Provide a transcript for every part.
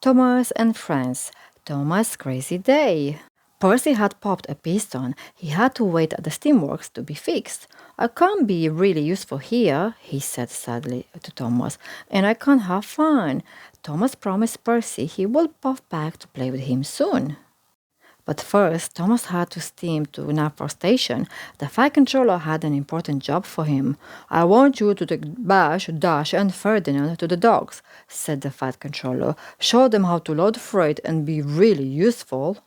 Thomas and Friends. Thomas' crazy day. Percy had popped a piston. He had to wait at the steamworks to be fixed. I can't be really useful here, he said sadly to Thomas, and I can't have fun. Thomas promised Percy he would pop back to play with him soon. But first, Thomas had to steam to Nafford Station. The flight controller had an important job for him. I want you to take Bash, Dash, and Ferdinand to the docks, said the flight controller. Show them how to load freight and be really useful.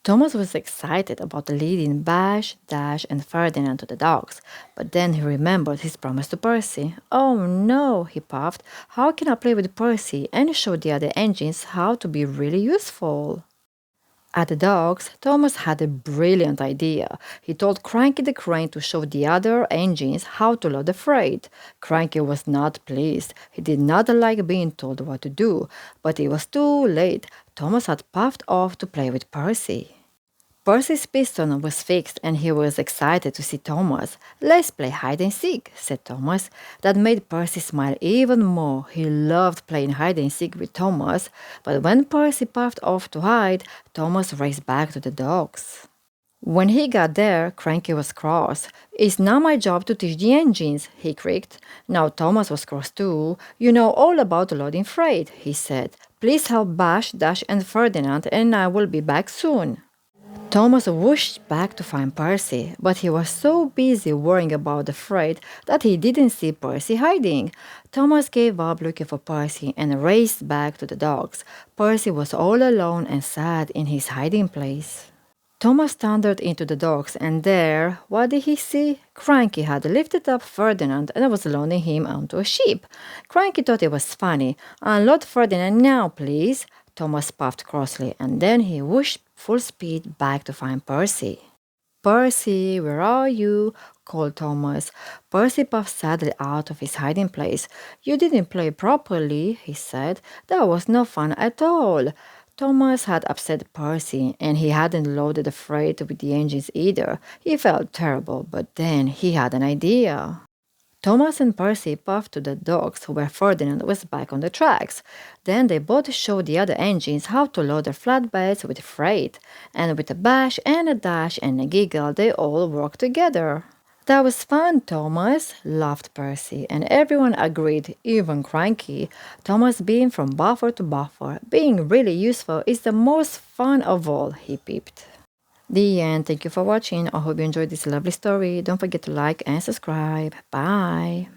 Thomas was excited about leading Bash, Dash, and Ferdinand to the docks, but then he remembered his promise to Percy. Oh no, he puffed. How can I play with Percy and show the other engines how to be really useful? At the docks, Thomas had a brilliant idea. He told Cranky the crane to show the other engines how to load the freight. Cranky was not pleased. He did not like being told what to do, but it was too late. Thomas had puffed off to play with Percy. Percy's piston was fixed and he was excited to see Thomas. Let's play hide and seek, said Thomas. That made Percy smile even more. He loved playing hide and seek with Thomas, but when Percy puffed off to hide, Thomas raced back to the docks. When he got there, Cranky was cross. It's not my job to teach the engines, he creaked. Now Thomas was cross too. You know all about loading freight, he said. Please help Bash, Dash, and Ferdinand, and I will be back soon. Thomas whooshed back to find Percy, but he was so busy worrying about the freight that he didn't see Percy hiding. Thomas gave up looking for Percy and raced back to the docks. Percy was all alone and sad in his hiding place. Thomas thundered into the docks, and there, what did he see? Cranky had lifted up Ferdinand and was loading him onto a ship. Cranky thought it was funny. Unload Ferdinand now, please. Thomas puffed crossly, and then he whooshed full speed back to find Percy. Percy, where are you? Called Thomas. Percy puffed sadly out of his hiding place. You didn't play properly, he said. That was no fun at all. Thomas had upset Percy, and he hadn't loaded the freight with the engines either. He felt terrible, but then he had an idea. Thomas and Percy puffed to the docks where Ferdinand was back on the tracks. Then they both showed the other engines how to load their flatbeds with freight, and with a bash and a dash and a giggle they all worked together. That was fun, Thomas, laughed Percy, and everyone agreed, even Cranky. Thomas being from buffer to buffer, being really useful is the most fun of all, he peeped. The end. Thank you for watching. I hope you enjoyed this lovely story. Don't forget to like and subscribe. Bye.